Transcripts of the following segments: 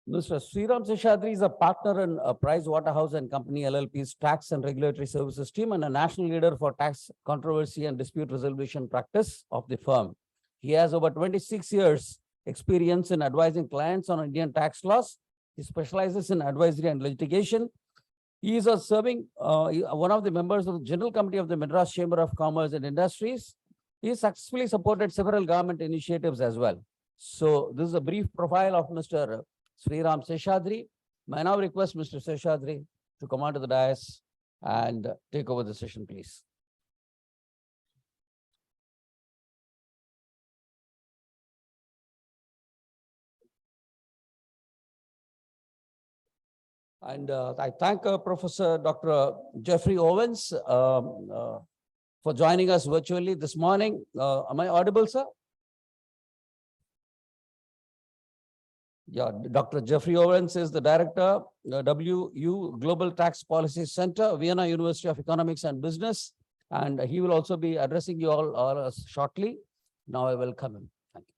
Mr. Sriram Seshadri is a partner in Price Waterhouse and Company LLP's tax and regulatory services team and a national leader for tax controversy and dispute resolution practice of the firm. He has over 26 years experience in advising clients on Indian tax laws. He specializes in advisory and litigation. He is serving one of the members of the General Committee of the Madras Chamber of Commerce and Industries. He successfully supported several government initiatives as well. So this is a brief profile of Mr. Sriram Seshadri. I now request Mr. Seshadri to come onto the dais and take over the session, please. And I thank Professor Dr. Jeffrey Owens for joining us virtually this morning. Am I audible, sir? Yeah, Dr. Jeffrey Owens is the director, WU Global Tax Policy Center, Vienna University of Economics and Business, and he will also be addressing you all shortly. Now I welcome him. Thank you.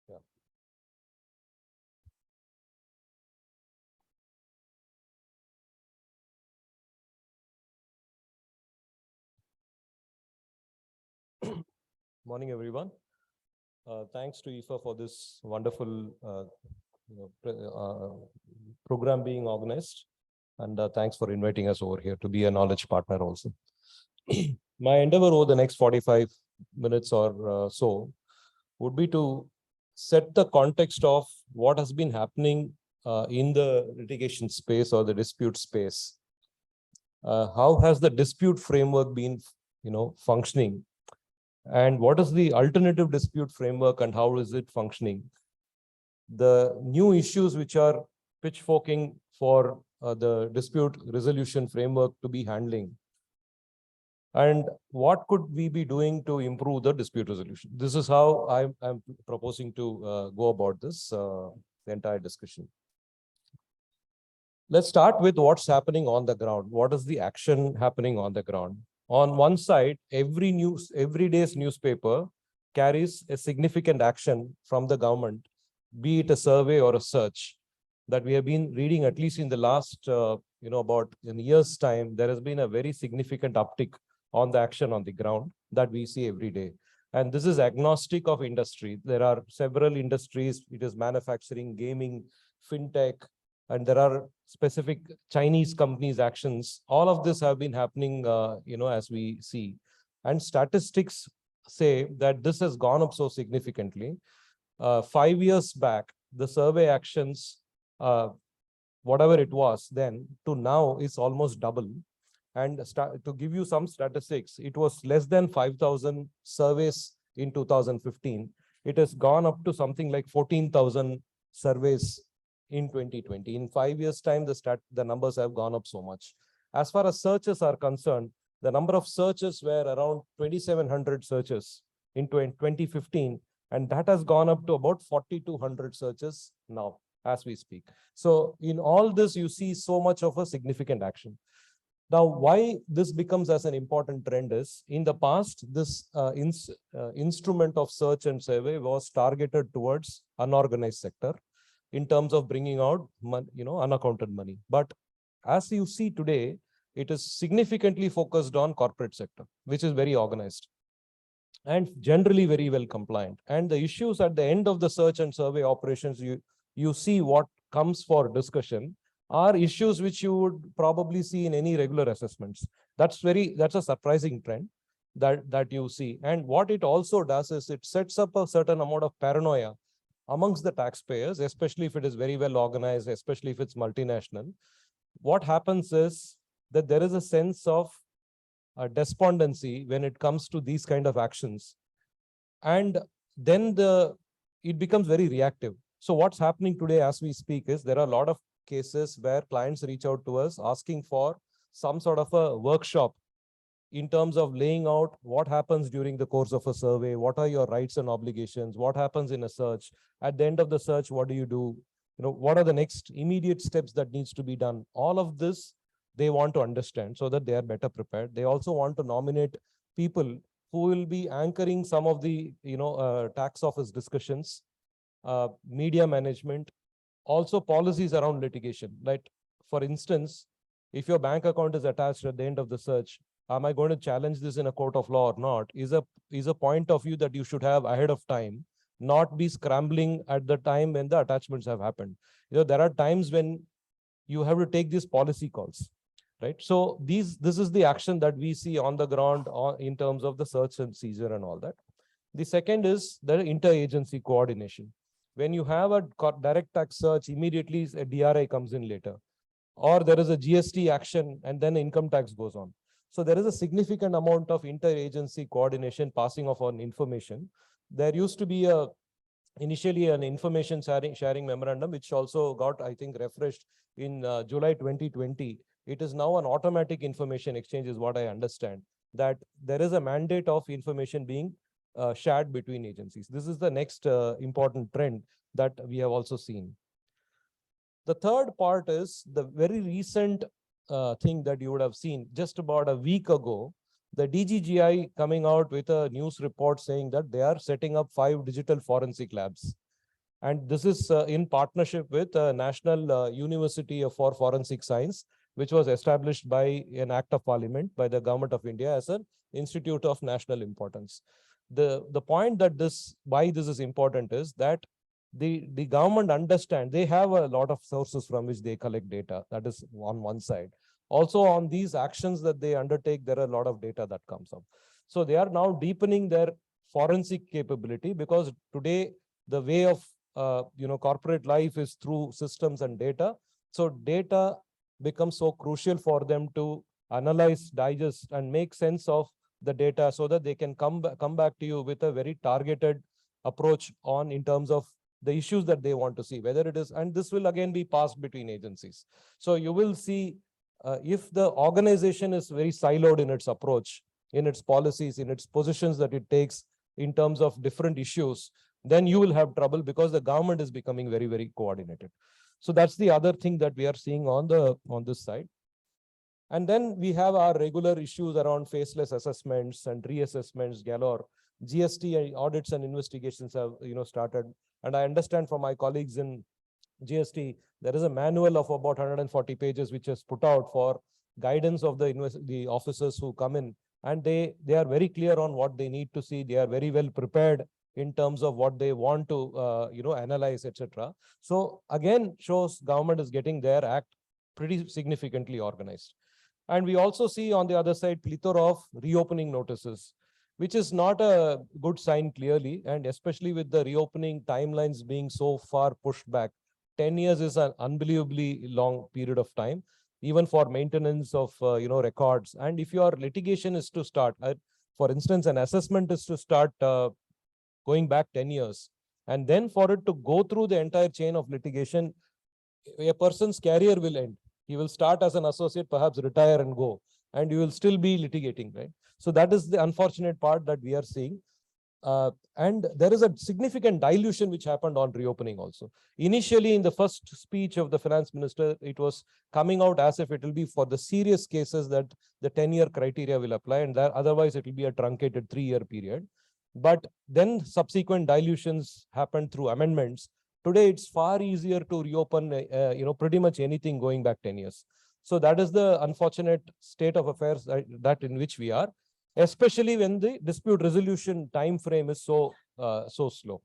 Yeah. Morning, everyone. Thanks to IFA for this wonderful program being organized. And thanks for inviting us over here to be a knowledge partner also. My endeavor over the next 45 minutes or so would be to set the context of what has been happening in the litigation space or the dispute space. How has the dispute framework been, functioning? And what is the alternative dispute framework and how is it functioning? The new issues which are pitchforking for the dispute resolution framework to be handling. And what could we be doing to improve the dispute resolution? This is how I'm proposing to go about this, the entire discussion. Let's start with what's happening on the ground. What is the action happening on the ground? On one side, every day's newspaper carries a significant action from the government, be it a survey or a search that we have been reading, at least in the last, about a year's time. There has been a very significant uptick on the action on the ground that we see every day. And this is agnostic of industry. There are several industries. It is manufacturing, gaming, fintech, and there are specific Chinese companies' actions. All of this have been happening, as we see. And statistics say that this has gone up so significantly. 5 years back, the survey actions, whatever it was then, to now is almost double. And to give you some statistics, it was less than 5,000 surveys in 2015. It has gone up to something like 14,000 surveys in 2020. In 5 years' time, the numbers have gone up so much. As far as searches are concerned, the number of searches were around 2,700 searches in 2015, and that has gone up to about 4,200 searches now as we speak. So in all this, you see so much of a significant action. Now, why this becomes as an important trend is, in the past, this instrument of search and survey was targeted towards unorganized sector in terms of bringing out, unaccounted money. But as you see today, it is significantly focused on corporate sector, which is very organized and generally very well compliant. And the issues at the end of the search and survey operations, you see what comes for discussion are issues which you would probably see in any regular assessments. That's a surprising trend that you see. And what it also does is it sets up a certain amount of paranoia amongst the taxpayers, especially if it is very well organized, especially if it's multinational. What happens is that there is a sense of despondency when it comes to these kind of actions, and then it becomes very reactive. So what's happening today as we speak is there are a lot of cases where clients reach out to us asking for some sort of a workshop in terms of laying out what happens during the course of a survey, what are your rights and obligations, what happens in a search, at the end of the search, what do you do, what are the next immediate steps that needs to be done. All of this they want to understand so that they are better prepared. They also want to nominate people who will be anchoring some of the tax office discussions, media management, also policies around litigation. Like, for instance, if your bank account is attached at the end of the search, am I going to challenge this in a court of law or not, is a point of view that you should have ahead of time, not be scrambling at the time when the attachments have happened. There are times when you have to take these policy calls, right? So this is the action that we see on the ground in terms of the search and seizure and all that. The second is the interagency coordination. When you have a direct tax search, immediately a DRI comes in later, or there is a GST action and then income tax goes on. So there is a significant amount of interagency coordination, passing of on information. There used to be initially an information sharing memorandum, which also got, I think, refreshed in July 2020. It is now an automatic information exchange, is what I understand, that there is a mandate of information being shared between agencies. This is the next important trend that we have also seen. The third part is the very recent thing that you would have seen just about a week ago, the DGGI coming out with a news report saying that they are setting up 5 digital forensic labs. And this is in partnership with National University for Forensic Science, which was established by an act of parliament by the government of India as an institute of national importance. The point that why this is important is that the government understand they have a lot of sources from which they collect data. That is on one side. Also on these actions that they undertake, there are a lot of data that comes up. So they are now deepening their forensic capability, because today the way of corporate life is through systems and data. So data becomes so crucial for them to analyze, digest, and make sense of the data so that they can come back to you with a very targeted approach on in terms of the issues that they want to see, whether it is, and this will again be passed between agencies. So you will see if the organization is very siloed in its approach, in its policies, in its positions that it takes in terms of different issues, then you will have trouble, because the government is becoming very, very coordinated. So that's the other thing that we are seeing on this side. And then we have our regular issues around faceless assessments and reassessments galore. GST audits and investigations have started. And I understand from my colleagues in GST, there is a manual of about 140 pages which is put out for guidance of the officers who come in, and they are very clear on what they need to see. They are very well prepared in terms of what they want to analyze, etc. So again, shows government is getting their act pretty significantly organized. And we also see on the other side plethora of reopening notices, which is not a good sign clearly, and especially with the reopening timelines being so far pushed back. 10 years is an unbelievably long period of time, even for maintenance of records. And if your litigation is to start, for instance, an assessment is to start going back 10 years, and then for it to go through the entire chain of litigation, a person's career will end. He will start as an associate, perhaps retire and go, and you will still be litigating, right? So that is the unfortunate part that we are seeing. And there is a significant dilution which happened on reopening also. Initially, in the first speech of the finance minister, it was coming out as if it will be for the serious cases that the 10-year criteria will apply, and that otherwise it will be a truncated 3-year period. But then subsequent dilutions happened through amendments. Today, it's far easier to reopen, pretty much anything going back 10 years. So that is the unfortunate state of affairs that in which we are, especially when the dispute resolution time frame is so slow.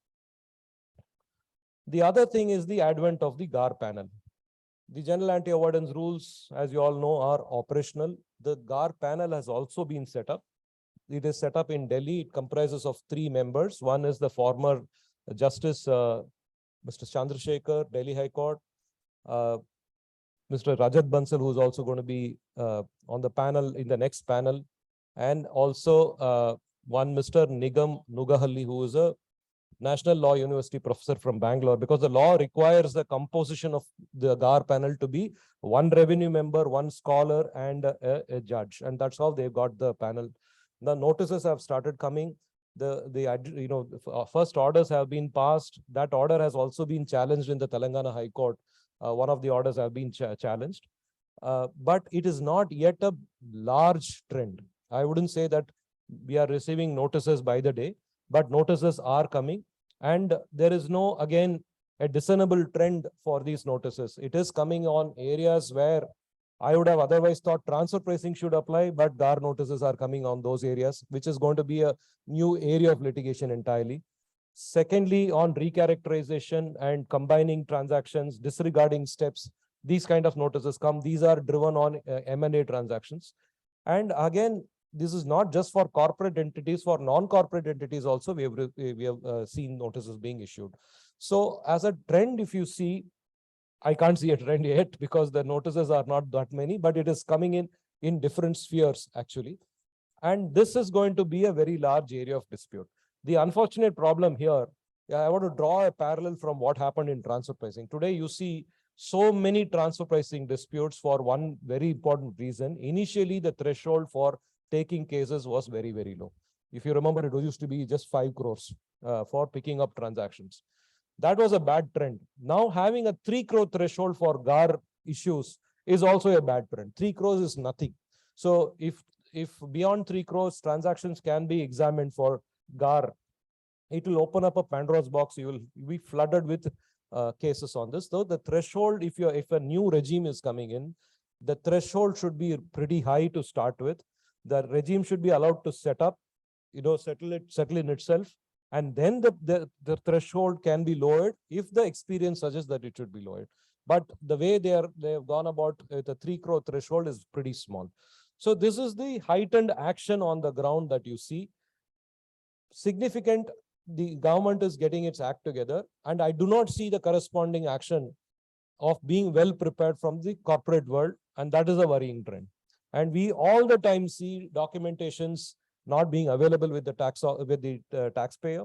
The other thing is the advent of the GAR panel. The general anti-avoidance rules, as you all know, are operational. The GAR panel has also been set up. It is set up in Delhi. It comprises of 3 members. One is the former Justice Mr. Chandrasekhar, Delhi High Court, Mr. Rajat Bansal, who is also going to be on the panel in the next panel, and also one Mr. Nigam Nugahalli, who is a National Law University professor from Bangalore, because the law requires the composition of the GAR panel to be 1 revenue member, 1 scholar, and a judge. And that's how they've got the panel. The notices have started coming. The first orders have been passed. That order has also been challenged in the Telangana High Court. One of the orders have been challenged. But it is not yet a large trend. I wouldn't say that we are receiving notices by the day, but notices are coming, and there is no, again, a discernible trend for these notices. It is coming on areas where I would have otherwise thought transfer pricing should apply, but GAR notices are coming on those areas, which is going to be a new area of litigation entirely. Secondly, on recharacterization and combining transactions, disregarding steps, these kind of notices come. These are driven on M&A transactions. And again, this is not just for corporate entities, for non-corporate entities also, we have seen notices being issued. So as a trend, if you see, I can't see a trend yet because the notices are not that many, but it is coming in different spheres actually. And this is going to be a very large area of dispute. The unfortunate problem here, I want to draw a parallel from what happened in transfer pricing. Today, you see so many transfer pricing disputes for one very important reason. Initially, the threshold for taking cases was very, very low. If you remember, it used to be just 5 crores for picking up transactions. That was a bad trend. Now having a 3 crore threshold for GAR issues is also a bad trend. 3 crores is nothing. So if beyond 3 crores transactions can be examined for GAR, it will open up a Pandora's box. You will be flooded with cases on this. Though the threshold, if a new regime is coming in, the threshold should be pretty high to start with. The regime should be allowed to set up, settle in itself. And then the threshold can be lowered if the experience suggests that it should be lowered. But the way they have gone about the 3 crore threshold is pretty small. So this is the heightened action on the ground that you see. Significant, the government is getting its act together, and I do not see the corresponding action of being well prepared from the corporate world, and that is a worrying trend. And we all the time see documentations not being available with the taxpayer.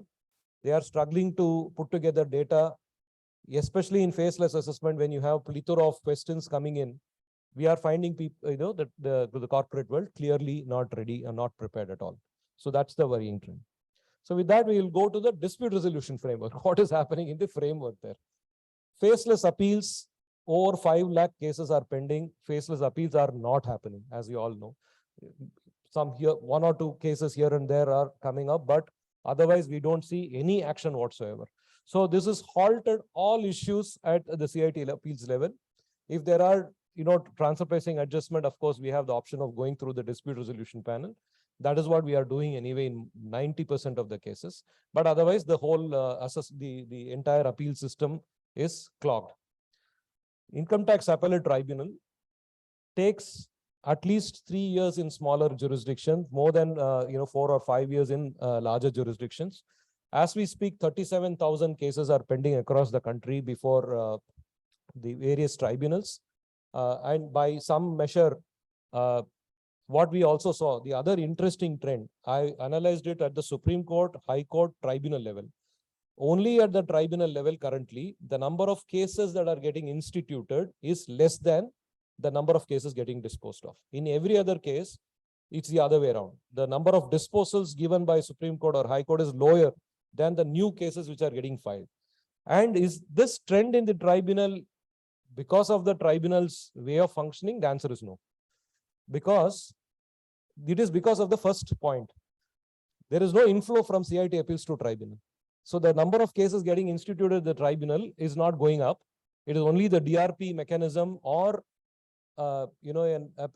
They are struggling to put together data, especially in faceless assessment. When you have plethora of questions coming in, we are finding people, that the corporate world clearly not ready and not prepared at all. So that's the worrying trend. So with that, we will go to the dispute resolution framework. What is happening in the framework there? Faceless appeals, over 5 lakh cases are pending. Faceless appeals are not happening, as you all know. Some here, 1 or 2 cases here and there are coming up, but otherwise we don't see any action whatsoever. So this is halted all issues at the CIT appeals level. If there are, transfer pricing adjustment, of course, we have the option of going through the dispute resolution panel. That is what we are doing anyway in 90% of the cases. But otherwise, the whole the entire appeal system is clogged. Income tax appellate tribunal takes at least 3 years in smaller jurisdictions, more than 4 or 5 years in larger jurisdictions. As we speak, 37,000 cases are pending across the country before the various tribunals. And by some measure, what we also saw, the other interesting trend, I analyzed it at the Supreme Court, High Court, tribunal level. Only at the tribunal level currently, the number of cases that are getting instituted is less than the number of cases getting disposed of. In every other case, it's the other way around. The number of disposals given by Supreme Court or High Court is lower than the new cases which are getting filed. And is this trend in the tribunal because of the tribunal's way of functioning? The answer is no. Because it is because of the first point. There is no inflow from CIT appeals to tribunal. So the number of cases getting instituted at the tribunal is not going up. It is only the DRP mechanism or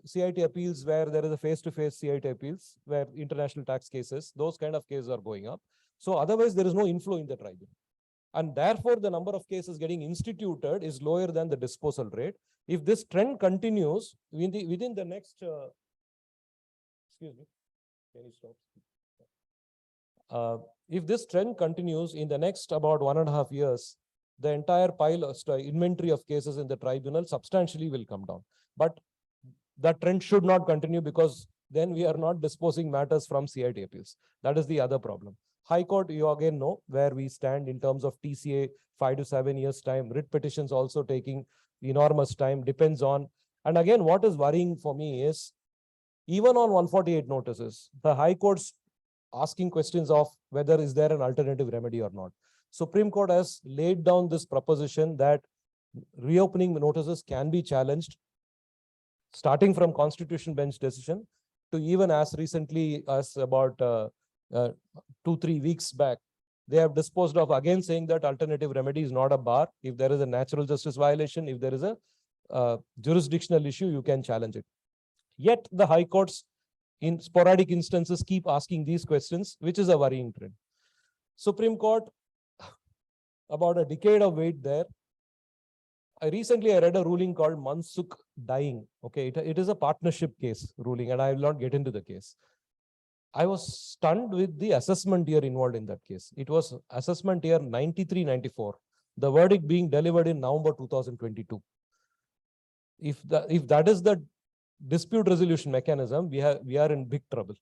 CIT appeals where there is a face-to-face CIT appeals, where international tax cases, those kind of cases are going up. So otherwise, there is no inflow in the tribunal. And therefore, the number of cases getting instituted is lower than the disposal rate. If this trend continues within the next, excuse me, can you stop? If this trend continues in the next about 1.5 years, the entire pile of inventory of cases in the tribunal substantially will come down. But that trend should not continue, because then we are not disposing matters from CIT appeals. That is the other problem. High Court, you again know where we stand in terms of TCA, 5 to 7 years time. Writ petitions also taking enormous time, depends on. And again, what is worrying for me is, even on 148 notices, the High Court's asking questions of whether is there an alternative remedy or not. Supreme Court has laid down this proposition that reopening notices can be challenged, starting from Constitution Bench decision to even as recently as about 2-3 weeks back. They have disposed of, again saying that alternative remedy is not a bar. If there is a natural justice violation, if there is a jurisdictional issue, you can challenge it. Yet the High Courts in sporadic instances keep asking these questions, which is a worrying trend. Supreme Court, about a decade of wait there. I read a ruling called Mansukh dying. Okay, it is a partnership case ruling, and I will not get into the case. I was stunned with the assessment year involved in that case. It was assessment year 93-94. The verdict being delivered in November 2022. If that is the dispute resolution mechanism, we are in big trouble.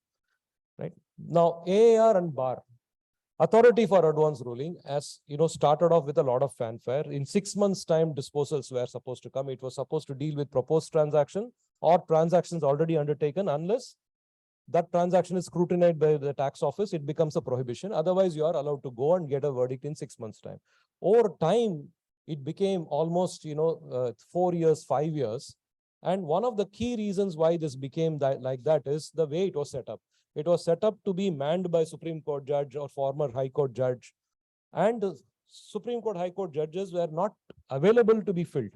Right now, AAR and bar, authority for advance ruling, as started off with a lot of fanfare. In 6 months' time, disposals were supposed to come. It was supposed to deal with proposed transaction or transactions already undertaken. Unless that transaction is scrutinized by the tax office, it becomes a prohibition. Otherwise, you are allowed to go and get a verdict in 6 months' time. Over time, it became almost 4 years, 5 years. And one of the key reasons why this became like that is the way it was set up. It was set up to be manned by Supreme Court judge or former High Court judge. And the Supreme Court, High Court judges were not available to be filled.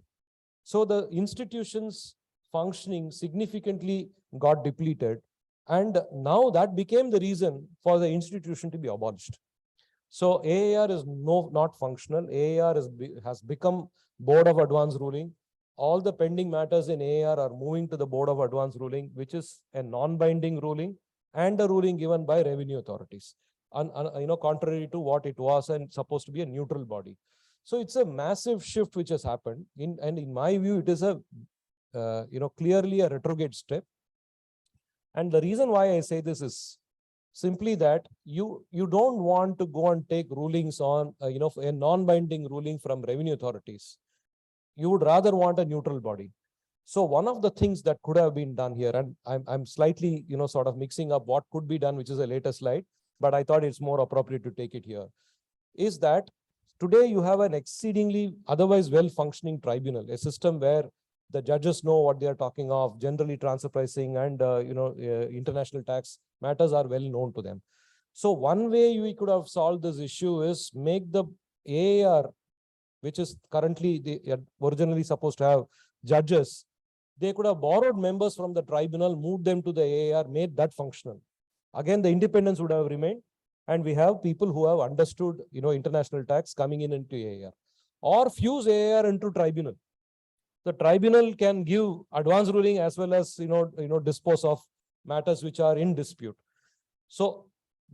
So the institution's functioning significantly got depleted. And now that became the reason for the institution to be abolished. So AAR is not functional. AAR has become Board of Advance Ruling. All the pending matters in AAR are moving to the Board of Advance Ruling, which is a non-binding ruling and a ruling given by revenue authorities, contrary to what it was and supposed to be a neutral body. So it's a massive shift which has happened. And in my view, it is a clearly a retrograde step. And the reason why I say this is simply that you don't want to go and take rulings on a non-binding ruling from revenue authorities. You would rather want a neutral body. So one of the things that could have been done here, and I'm slightly sort of mixing up what could be done, which is a later slide, but I thought it's more appropriate to take it here, is that today you have an exceedingly otherwise well-functioning tribunal, a system where the judges know what they are talking of. Generally, transfer pricing and international tax matters are well known to them. So one way we could have solved this issue is make the AAR, which is currently originally supposed to have judges, they could have borrowed members from the tribunal, moved them to the AAR, made that functional. Again, the independence would have remained, and we have people who have understood international tax coming into AAR, or fuse AAR into tribunal. The tribunal can give advance ruling as well as dispose of matters which are in dispute. So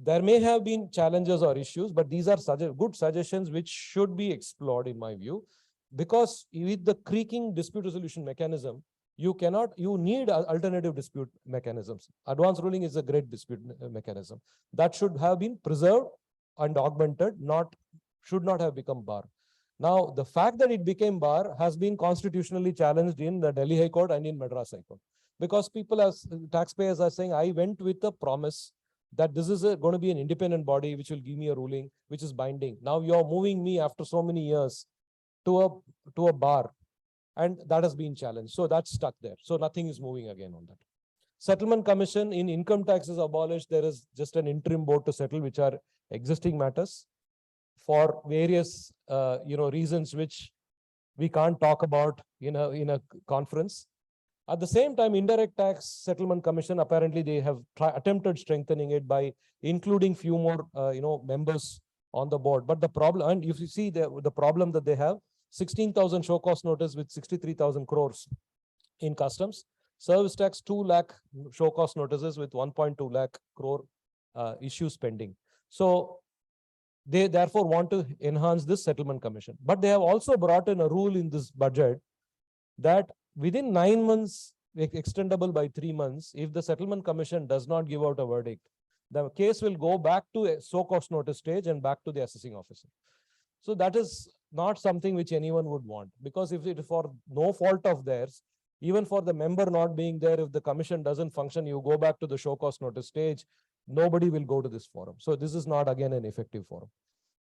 there may have been challenges or issues, but these are good suggestions which should be explored in my view, because with the creaking dispute resolution mechanism, you need alternative dispute mechanisms. Advance ruling is a great dispute mechanism that should have been preserved and augmented, should not have become bar. Now, the fact that it became bar has been constitutionally challenged in the Delhi High Court and in Madras High Court, because taxpayers are saying, I went with the promise that this is going to be an independent body which will give me a ruling which is binding. Now you're moving me after so many years to a bar, and that has been challenged. So that's stuck there. So nothing is moving again on that. Settlement commission in income tax is abolished. There is just an interim board to settle, which are existing matters for various reasons which we can't talk about in a conference. At the same time, indirect tax settlement commission, apparently they have attempted strengthening it by including few more, members on the board. But the problem, and if you see the problem that they have, 16,000 show cause notice with 63,000 crores in customs, service tax 2 lakh show cause notices with 1.2 lakh crore issues pending. So they therefore want to enhance this settlement commission. But they have also brought in a rule in this budget that within 9 months, extendable by 3 months, if the settlement commission does not give out a verdict, the case will go back to a show cause notice stage and back to the assessing officer. So that is not something which anyone would want, because if it is for no fault of theirs, even for the member not being there, if the commission doesn't function, you go back to the show cause notice stage, nobody will go to this forum. So this is not again an effective forum.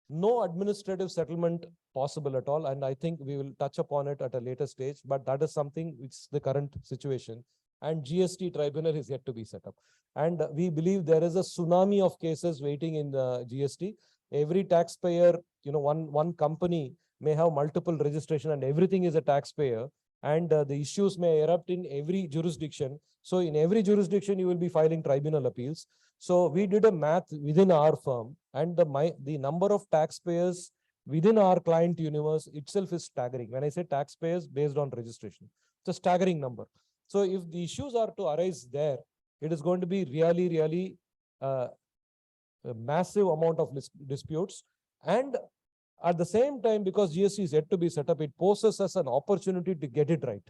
No administrative settlement possible at all. And I think we will touch upon it at a later stage, but that is something which is the current situation. And GST tribunal is yet to be set up. And we believe there is a tsunami of cases waiting in the GST. Every taxpayer, one company may have multiple registration and everything is a taxpayer. And the issues may erupt in every jurisdiction. So in every jurisdiction, you will be filing tribunal appeals. So we did a math within our firm, and the number of taxpayers within our client universe itself is staggering. When I say taxpayers based on registration, it's a staggering number. So if the issues are to arise there, it is going to be really, really a massive amount of disputes. And at the same time, because GST is yet to be set up, it poses us an opportunity to get it right.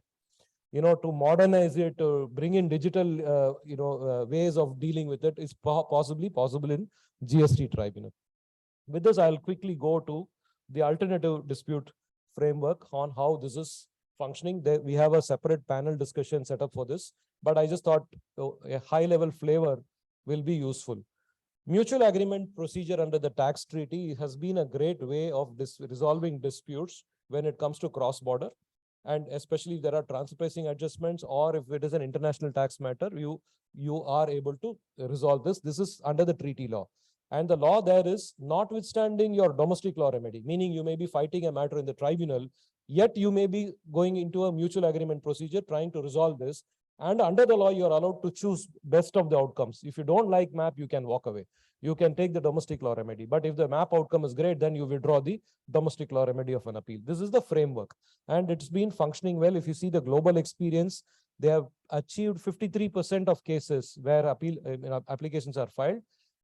To modernize it, to bring in digital, ways of dealing with it is possibly possible in GST tribunal. With this, I'll quickly go to the alternative dispute framework on how this is functioning. We have a separate panel discussion set up for this, but I just thought a high-level flavor will be useful. Mutual agreement procedure under the tax treaty has been a great way of resolving disputes when it comes to cross-border. And especially if there are transfer pricing adjustments, or if it is an international tax matter, you are able to resolve this. This is under the treaty law. And the law there is notwithstanding your domestic law remedy, meaning you may be fighting a matter in the tribunal, yet you may be going into a mutual agreement procedure trying to resolve this. And under the law, you are allowed to choose best of the outcomes. If you don't like MAP, you can walk away. You can take the domestic law remedy. But if the MAP outcome is great, then you withdraw the domestic law remedy of an appeal. This is the framework. And it's been functioning well. If you see the global experience, they have achieved 53% of cases where applications are filed.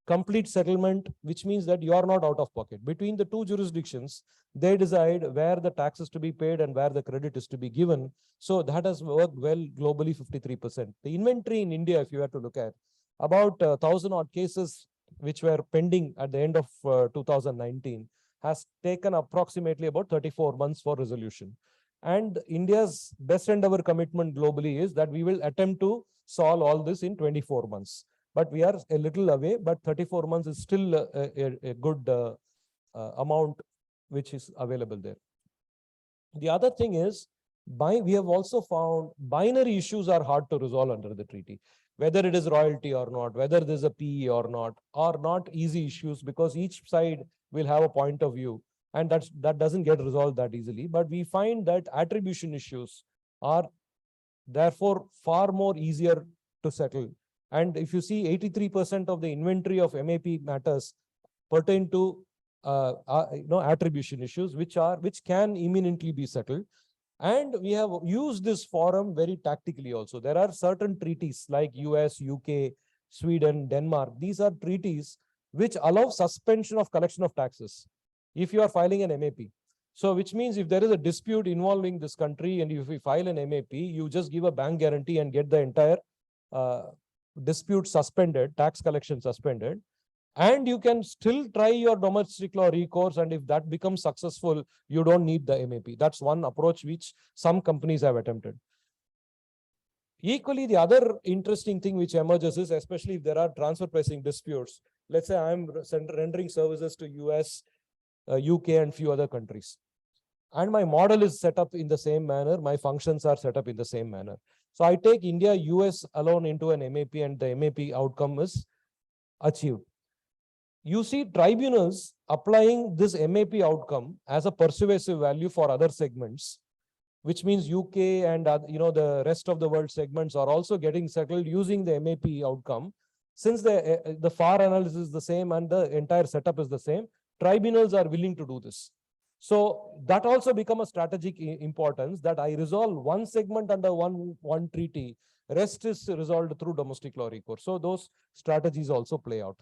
Complete settlement, which means that you are not out of pocket. Between the two jurisdictions, they decide where the tax is to be paid and where the credit is to be given. So that has worked well globally, 53%. The inventory in India, if you have to look at, about 1,000 odd cases which were pending at the end of 2019, has taken approximately about 34 months for resolution. And India's best endeavor commitment globally is that we will attempt to solve all this in 24 months. But we are a little away, but 34 months is still a good amount which is available there. The other thing is, we have also found binary issues are hard to resolve under the treaty. Whether it is royalty or not, whether there's a PE or not, are not easy issues, because each side will have a point of view, and that doesn't get resolved that easily. But we find that attribution issues are therefore far more easier to settle. And if you see, 83% of the inventory of MAP matters pertain to attribution issues, which can imminently be settled. And we have used this forum very tactically also. There are certain treaties like US, UK, Sweden, Denmark. These are treaties which allow suspension of collection of taxes if you are filing an MAP. So which means if there is a dispute involving this country and if we file an MAP, you just give a bank guarantee and get the entire dispute suspended, tax collection suspended. And you can still try your domestic law recourse. And if that becomes successful, you don't need the MAP. That's one approach which some companies have attempted. Equally, the other interesting thing which emerges is, especially if there are transfer pricing disputes, let's say I'm rendering services to US, UK, and few other countries. And my model is set up in the same manner. My functions are set up in the same manner. So I take India, US alone into an MAP, and the MAP outcome is achieved. You see tribunals applying this MAP outcome as a persuasive value for other segments. which means UK and the rest of the world segments are also getting settled using the MAP outcome. Since the FAR analysis is the same and the entire setup is the same, tribunals are willing to do this. So that also become a strategic importance, that I resolve one segment under one treaty, rest is resolved through domestic law recourse. So those strategies also play out.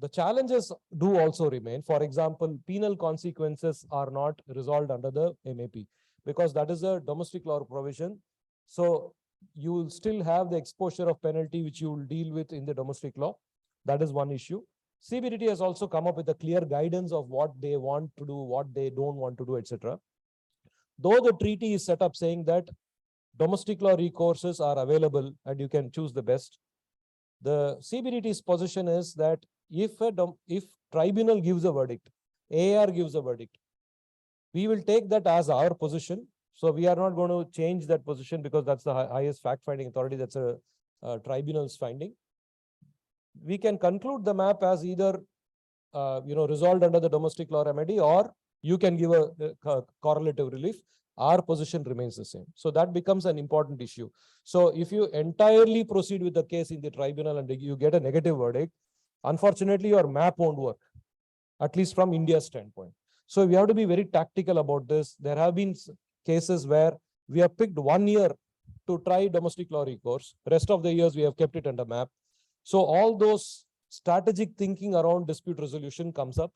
The challenges do also remain. For example, penal consequences are not resolved under the MAP because that is a domestic law provision. So you will still have the exposure of penalty which you will deal with in the domestic law. That is one issue. CBDT has also come up with a clear guidance of what they want to do, what they don't want to do, etc. Though the treaty is set up saying that domestic law recourses are available and you can choose the best, the CBDT's position is that if tribunal gives a verdict, AR gives a verdict, we will take that as our position. So we are not going to change that position because that's the highest fact-finding authority. That's a tribunal's finding. We can conclude the map as either resolved under the domestic law remedy, or you can give a correlative relief. Our position remains the same. So that becomes an important issue. So if you entirely proceed with the case in the tribunal and you get a negative verdict, unfortunately, your map won't work, at least from India's standpoint. So we have to be very tactical about this. There have been cases where we have picked 1 year to try domestic law recourse. Rest of the years, we have kept it under map. So all those strategic thinking around dispute resolution comes up.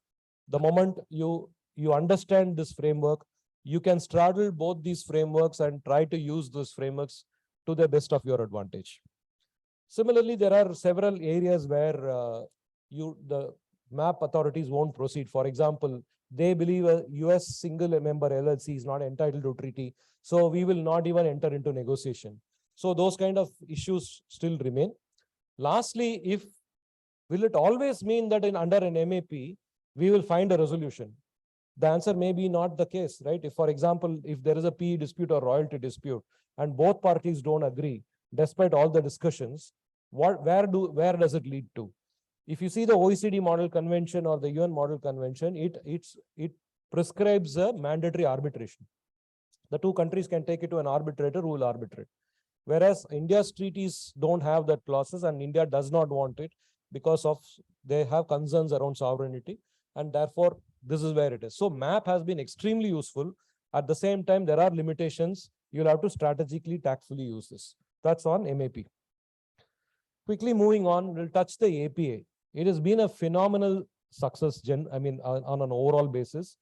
The moment you understand this framework, you can straddle both these frameworks and try to use those frameworks to the best of your advantage. Similarly, there are several areas where the map authorities won't proceed. For example, they believe a US single member LLC is not entitled to treaty. So we will not even enter into negotiation. So those kind of issues still remain. Lastly, will it always mean that under an MAP, we will find a resolution? The answer may be not the case, right? If, for example, if there is a PE dispute or royalty dispute and both parties don't agree, despite all the discussions, where does it lead to? If you see the OECD Model Convention or the UN Model Convention, it prescribes a mandatory arbitration. The two countries can take it to an arbitrator who will arbitrate. Whereas India's treaties don't have that clauses, and India does not want it because they have concerns around sovereignty, and therefore this is where it is. So MAP has been extremely useful. At the same time, there are limitations. You'll have to strategically, tactfully use this. That's on MAP. Quickly moving on, we'll touch the APA. It has been a phenomenal success, on an overall basis,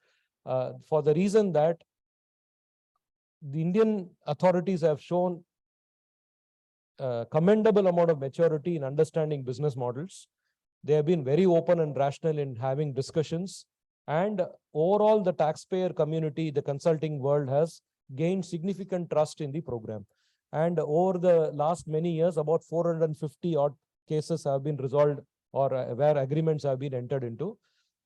for the reason that the Indian authorities have shown commendable amount of maturity in understanding business models. They have been very open and rational in having discussions, and overall the taxpayer community, the consulting world has gained significant trust in the program. And over the last many years, about 450 odd cases have been resolved or where agreements have been entered into.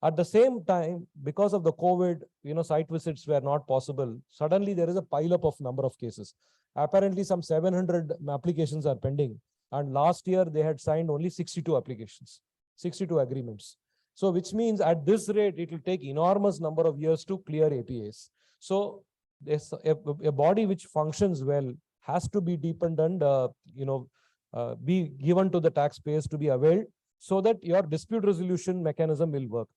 At the same time, because of the COVID, site visits were not possible. Suddenly there is a pile-up of number of cases. Apparently some 700 applications are pending. And last year they had signed only 62 applications, 62 agreements. So which means at this rate, it will take enormous number of years to clear APAs. So there's a body which functions well has to be deepened and, be given to the taxpayers to be availed so that your dispute resolution mechanism will work.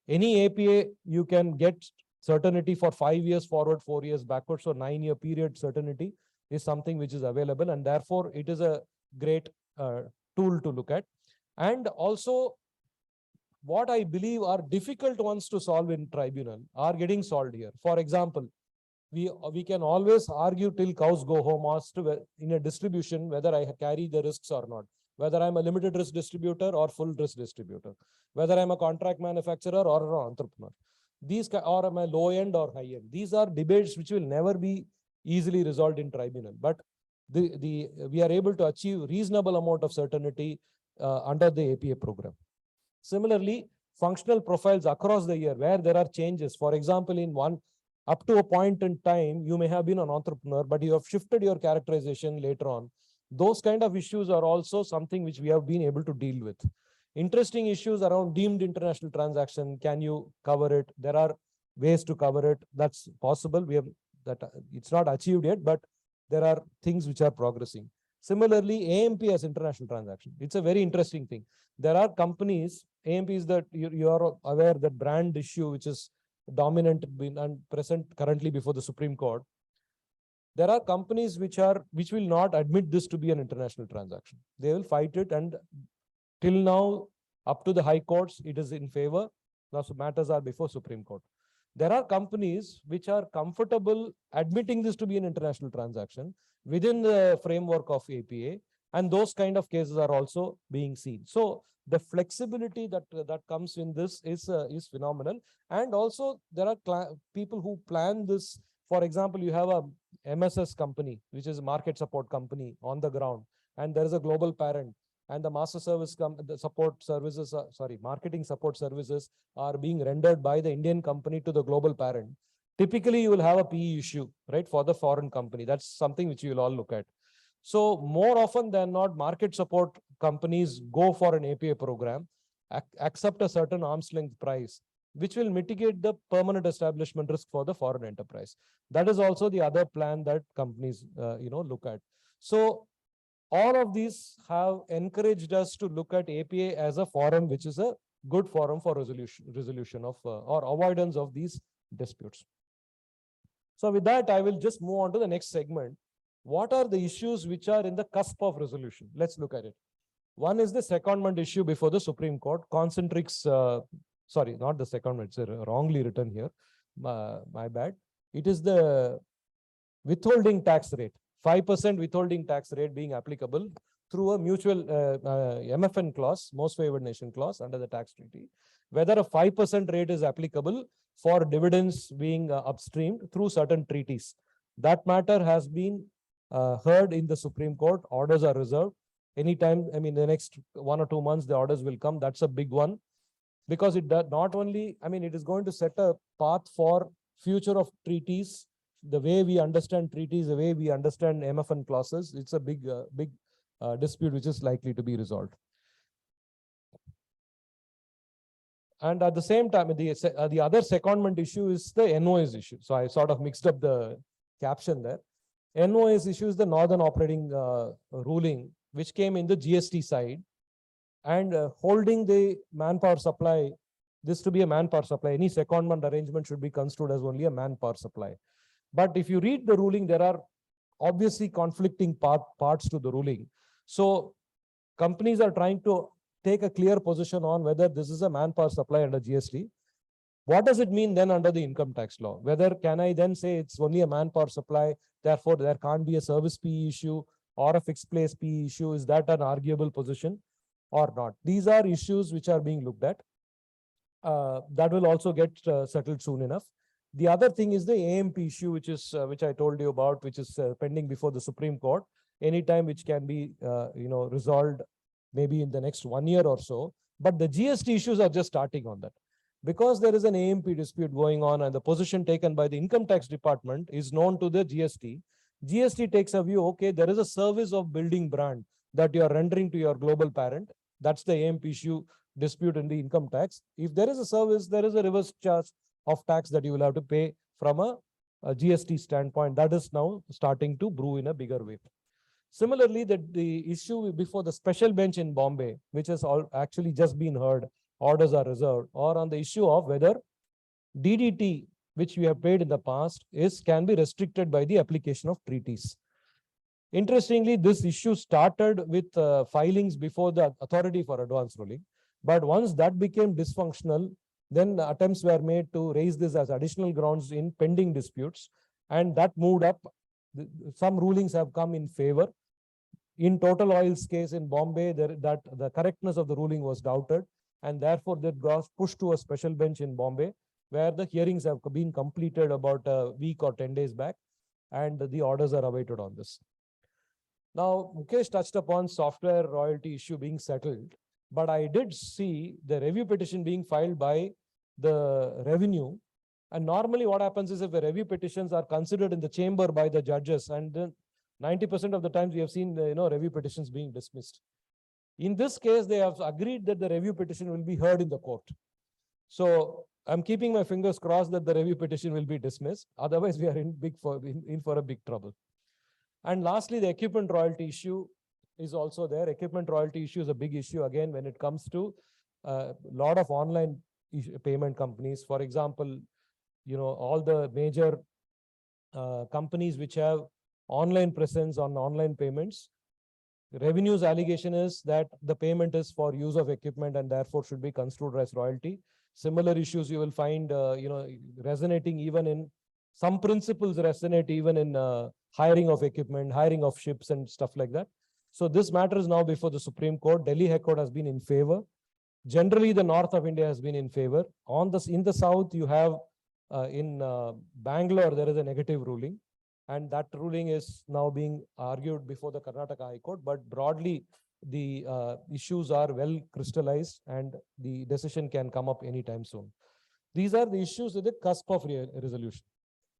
Any APA, you can get certainty for 5 years forward, 4 years backward. So 9-year period certainty is something which is available, and therefore it is a great tool to look at. And also, what I believe are difficult ones to solve in tribunal are getting solved here. For example, we can always argue till cows go home as to in a distribution whether I carry the risks or not, whether I'm a limited risk distributor or full risk distributor, whether I'm a contract manufacturer or an entrepreneur, or am I low end or high end. These are debates which will never be easily resolved in tribunal, but we are able to achieve reasonable amount of certainty under the APA program. Similarly, functional profiles across the year where there are changes. For example, up to a point in time, you may have been an entrepreneur, but you have shifted your characterization later on. Those kind of issues are also something which we have been able to deal with. Interesting issues around deemed international transaction. Can you cover it? There are ways to cover it. That's possible. it's not achieved yet, but there are things which are progressing. Similarly, AMP as international transaction. It's a very interesting thing. There are companies, AMP is that you are aware that brand issue, which is dominant and present currently before the Supreme Court. There are companies which will not admit this to be an international transaction. They will fight it, and till now, up to the high courts, it is in favor. Now, so matters are before Supreme Court. There are companies which are comfortable admitting this to be an international transaction within the framework of APA, and those kind of cases are also being seen. So the flexibility that comes in this is phenomenal. And also there are people who plan this. For example, you have a MSS company, which is a market support company on the ground, and there is a global parent, and the master service the support services, marketing support services are being rendered by the Indian company to the global parent. Typically, you will have a PE issue, right, for the foreign company. That's something which you will all look at. So more often than not, market support companies go for an APA program, accept a certain arm's length price, which will mitigate the permanent establishment risk for the foreign enterprise. That is also the other plan that companies, look at. So all of these have encouraged us to look at APA as a forum, which is a good forum for resolution of or avoidance of these disputes. So with that, I will just move on to the next segment. What are the issues which are in the cusp of resolution? Let's look at it. One is the secondment issue before the Supreme Court. Concentrics, sorry, not the secondment, it's wrongly written here. My bad. It is the withholding tax rate, 5% withholding tax rate being applicable through a mutual MFN clause, most favored nation clause under the tax treaty. Whether a 5% rate is applicable for dividends being upstreamed through certain treaties. That matter has been heard in the Supreme Court. Orders are reserved. Anytime, I mean, the next 1 or 2 months, the orders will come. That's a big one, because it does not only, I mean, it is going to set a path for future of treaties, the way we understand treaties, the way we understand MFN clauses. It's a big dispute which is likely to be resolved. And at the same time, the other secondment issue is the NOS issue. So I sort of mixed up the caption there. NOS issue is the Northern Operating ruling, which came in the GST side, and holding the manpower supply, this to be a manpower supply. Any secondment arrangement should be construed as only a manpower supply. But if you read the ruling, there are obviously conflicting parts to the ruling. So companies are trying to take a clear position on whether this is a manpower supply under GST. What does it mean then under the income tax law? Whether can I then say it's only a manpower supply, therefore there can't be a service PE issue or a fixed place PE issue? Is that an arguable position or not? These are issues which are being looked at. That will also get settled soon enough. The other thing is the AMP issue, which I told you about, which is pending before the Supreme Court, anytime, which can be resolved maybe in the next 1 year or so. But the GST issues are just starting on that. Because there is an AMP dispute going on and the position taken by the income tax department is known to the GST, GST takes a view, okay, there is a service of building brand that you are rendering to your global parent. That's the AMP issue dispute in the income tax. If there is a service, there is a reverse charge of tax that you will have to pay from a GST standpoint. That is now starting to brew in a bigger way. Similarly, the issue before the special bench in Bombay, which has actually just been heard, orders are reserved, or on the issue of whether DDT, which we have paid in the past, can be restricted by the application of treaties. Interestingly, this issue started with filings before the authority for advance ruling. But once that became dysfunctional, then attempts were made to raise this as additional grounds in pending disputes, and that moved up. Some rulings have come in favor. In Total Oil's case in Bombay, that the correctness of the ruling was doubted, and therefore that was pushed to a special bench in Bombay, where the hearings have been completed about a week or 10 days back, and the orders are awaited on this. Now, Mukesh touched upon software royalty issue being settled, but I did see the review petition being filed by the revenue. And normally what happens is if the review petitions are considered in the chamber by the judges, and then 90% of the times we have seen review petitions being dismissed. In this case, they have agreed that the review petition will be heard in the court. So I'm keeping my fingers crossed that the review petition will be dismissed. Otherwise, we are in for a big trouble. And lastly, the equipment royalty issue is also there. Equipment royalty issue is a big issue again when it comes to a lot of online payment companies. For example, all the major companies which have online presence on online payments. Revenue's allegation is that the payment is for use of equipment and therefore should be construed as royalty. Similar issues you will find, resonating even in some principles resonate even in hiring of equipment, hiring of ships and stuff like that. So this matter is now before the Supreme Court. Delhi High Court has been in favor. Generally, the north of India has been in favor. In the south, you have in Bangalore, there is a negative ruling. And that ruling is now being argued before the Karnataka High Court. But broadly, the issues are well crystallized and the decision can come up anytime soon. These are the issues at the cusp of resolution.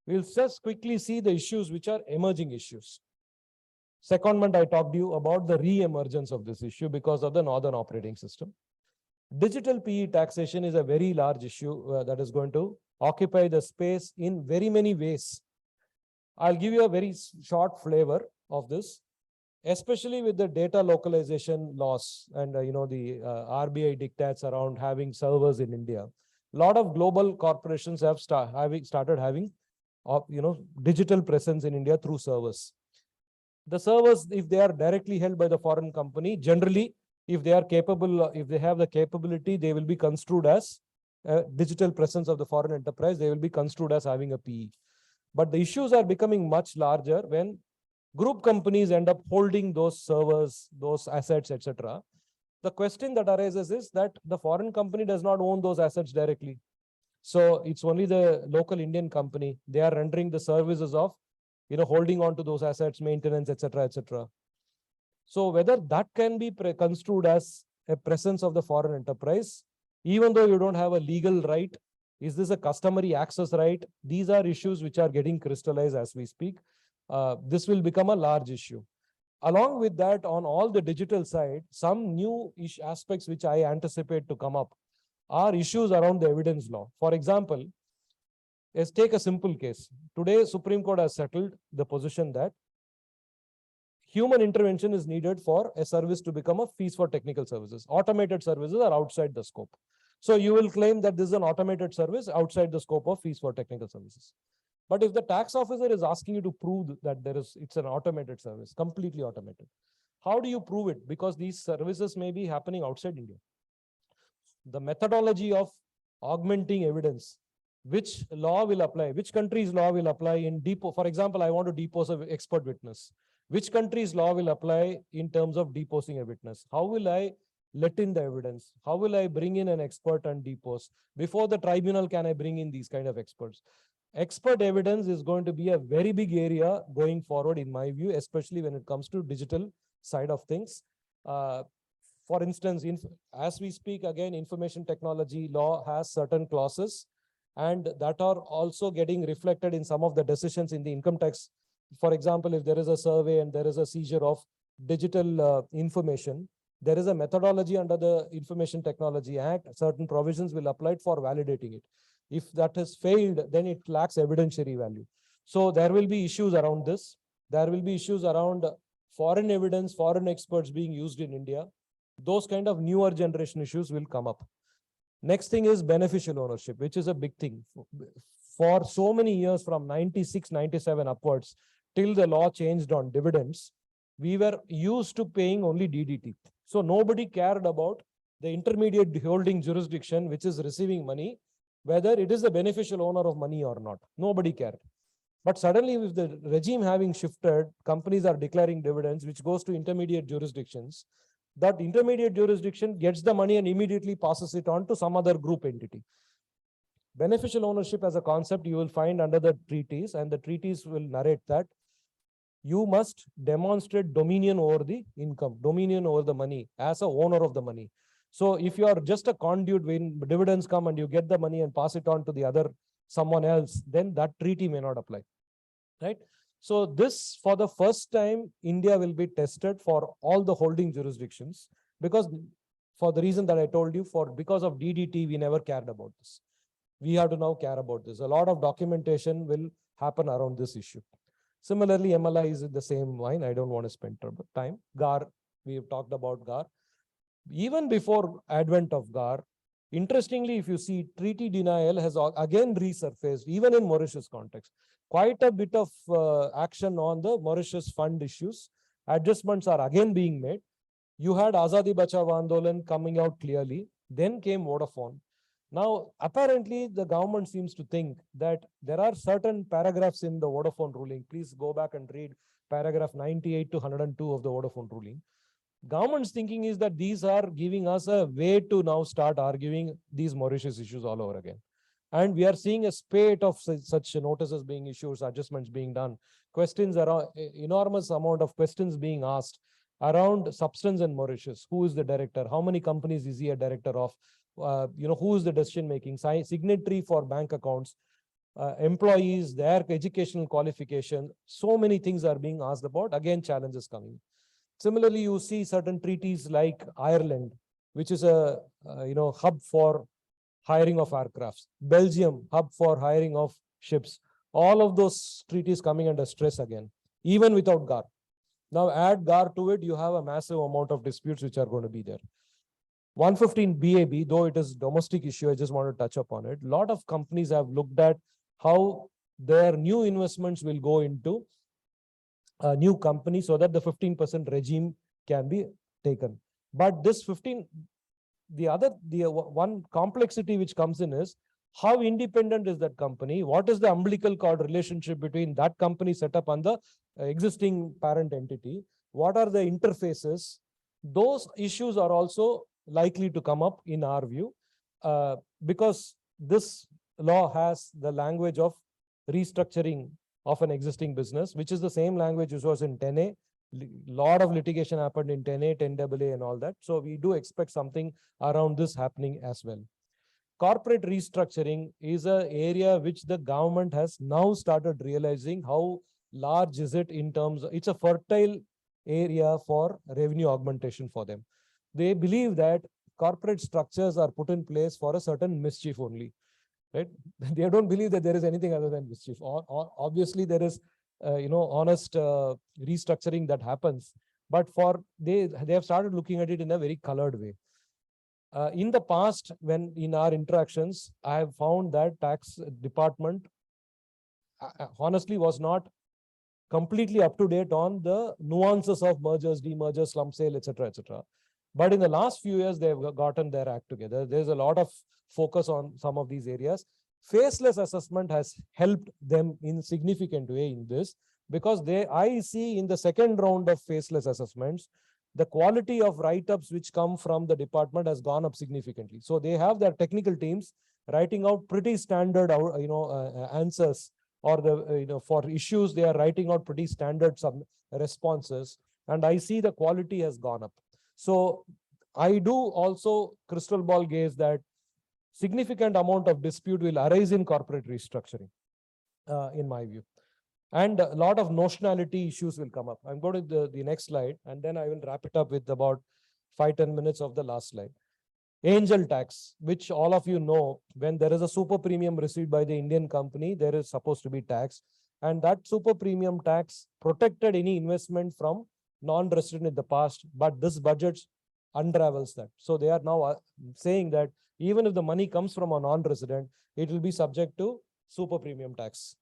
We'll just quickly see the issues which are emerging issues. Secondment, I talked to you about the re-emergence of this issue because of the northern operating system. Digital PE taxation is a very large issue that is going to occupy the space in very many ways. I'll give you a very short flavor of this, especially with the data localization laws and the RBI dictates around having servers in India. A lot of global corporations have started having digital presence in India through servers. The servers, if they are directly held by the foreign company, generally, if they are capable, if they have the capability, they will be construed as digital presence of the foreign enterprise. They will be construed as having a PE. But the issues are becoming much larger when group companies end up holding those servers, those assets, etc. The question that arises is that the foreign company does not own those assets directly. So it's only the local Indian company. They are rendering the services of holding on to those assets, maintenance, etc., etc. So whether that can be construed as a presence of the foreign enterprise, even though you don't have a legal right, is this a customary access right? These are issues which are getting crystallized as we speak. This will become a large issue. Along with that, on all the digital side, some new aspects which I anticipate to come up are issues around the evidence law. For example, let's take a simple case. Today, Supreme Court has settled the position that human intervention is needed for a service to become a fees for technical services. Automated services are outside the scope. So you will claim that this is an automated service outside the scope of fees for technical services. But if the tax officer is asking you to prove that it's an automated service, completely automated, how do you prove it? Because these services may be happening outside India. The methodology of augmenting evidence, which law will apply, which country's law will apply in depot. For example, I want to depose an expert witness. Which country's law will apply in terms of deposing a witness? How will I let in the evidence? How will I bring in an expert and depose? Before the tribunal, can I bring in these kind of experts? Expert evidence is going to be a very big area going forward, in my view, especially when it comes to digital side of things. For instance, as we speak, again, information technology law has certain clauses and that are also getting reflected in some of the decisions in the income tax. For example, if there is a survey and there is a seizure of digital information, there is a methodology under the Information Technology Act. Certain provisions will apply for validating it. If that has failed, then it lacks evidentiary value. So there will be issues around this. There will be issues around foreign evidence, foreign experts being used in India. Those kind of newer generation issues will come up. Next thing is beneficial ownership, which is a big thing. For so many years, from 96, 97 upwards, till the law changed on dividends, we were used to paying only DDT. So nobody cared about the intermediate holding jurisdiction, which is receiving money, whether it is the beneficial owner of money or not. Nobody cared. But suddenly, with the regime having shifted, companies are declaring dividends, which goes to intermediate jurisdictions. That intermediate jurisdiction gets the money and immediately passes it on to some other group entity. Beneficial ownership as a concept you will find under the treaties, and the treaties will narrate that you must demonstrate dominion over the income, dominion over the money as a owner of the money. So if you are just a conduit, when dividends come and you get the money and pass it on to the other someone else, then that treaty may not apply, right? So this, for the first time, India will be tested for all the holding jurisdictions, because for the reason that I told you, because of DDT, we never cared about this. We have to now care about this. A lot of documentation will happen around this issue. Similarly, MLI is in the same line. I don't want to spend time. GAR, we have talked about GAR. Even before advent of GAR, interestingly, if you see, treaty denial has again resurfaced, even in Mauritius context. Quite a bit of action on the Mauritius fund issues. Adjustments are again being made. You had Azadi Bachao Andolan coming out clearly. Then came Vodafone. Now, apparently, the government seems to think that there are certain paragraphs in the Vodafone ruling. Please go back and read paragraph 98 to 102 of the Vodafone ruling. Government's thinking is that these are giving us a way to now start arguing these Mauritius issues all over again. And we are seeing a spate of such notices being issued, adjustments being done, questions around, enormous amount of questions being asked around substance in Mauritius. Who is the director? How many companies is he a director of? Who is the decision making? Signatory for bank accounts, employees, their educational qualification. So many things are being asked about. Again, challenges coming. Similarly, you see certain treaties like Ireland, which is a hub for hiring of aircrafts. Belgium, hub for hiring of ships. All of those treaties coming under stress again, even without GAR. Now add GAR to it, you have a massive amount of disputes which are going to be there. 115 BAB, though it is domestic issue, I just want to touch upon it. A lot of companies have looked at how their new investments will go into a new company so that the 15% regime can be taken. But this the one complexity which comes in is how independent is that company? What is the umbilical cord relationship between that company set up and the existing parent entity? What are the interfaces? Those issues are also likely to come up in our view, because this law has the language of restructuring of an existing business, which is the same language which was in 10A. Lot of litigation happened in 10A, 10AA and all that. So we do expect something around this happening as well. Corporate restructuring is an area which the government has now started realizing how large is it in terms of, it's a fertile area for revenue augmentation for them. They believe that corporate structures are put in place for a certain mischief only, right? They don't believe that there is anything other than mischief. Obviously, there is, honest restructuring that happens, but they have started looking at it in a very colored way. In the past, when in our interactions, I have found that tax department honestly was not completely up to date on the nuances of mergers, demergers, slump sale, etc., etc. But in the last few years, they've gotten their act together. There's a lot of focus on some of these areas. Faceless assessment has helped them in significant way in this, because I see in the second round of faceless assessments, the quality of write-ups which come from the department has gone up significantly. So they have their technical teams writing out pretty standard, answers, or for issues, they are writing out pretty standard responses. And I see the quality has gone up. So I do also crystal ball gaze that significant amount of dispute will arise in corporate restructuring, in my view. And a lot of notionality issues will come up. I'm going to the next slide, and then I will wrap it up with about 5-10 minutes of the last slide. Angel tax, which all of you know, when there is a super premium received by the Indian company, there is supposed to be tax. And that super premium tax protected any investment from non-resident in the past, but this budget unravels that. So they are now saying that even if the money comes from a non-resident, it will be subject to super premium tax.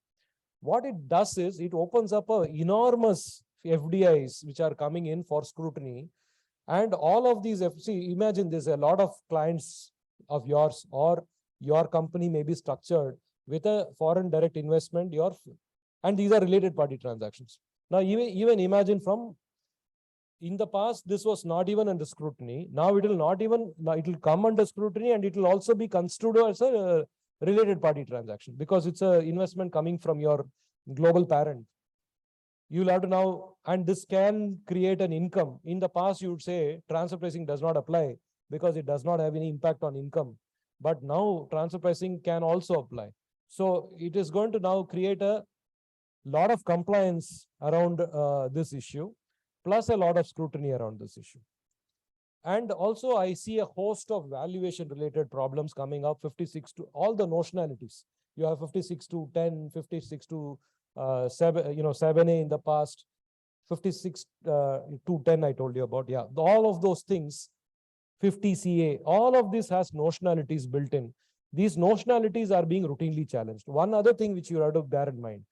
What it does is it opens up a enormous FDIs which are coming in for scrutiny. And all of these, imagine there's a lot of clients of yours, or your company may be structured with a foreign direct investment, and these are related party transactions. Now, even imagine from in the past, this was not even under scrutiny. Now it will come under scrutiny, and it will also be considered as a related party transaction, because it's an investment coming from your global parent. You'll have to now, and this can create an income. In the past, you would say transfer pricing does not apply because it does not have any impact on income. But now transfer pricing can also apply. So it is going to now create a lot of compliance around this issue, plus a lot of scrutiny around this issue. And also I see a host of valuation related problems coming up, 56 to all the notionalities. You have 56 to 10, 56 to 7, 7A in the past, 56 to 10 I told you about. Yeah, all of those things, 50 CA, all of this has notionalities built in. These notionalities are being routinely challenged. One other thing which you have to bear in mind,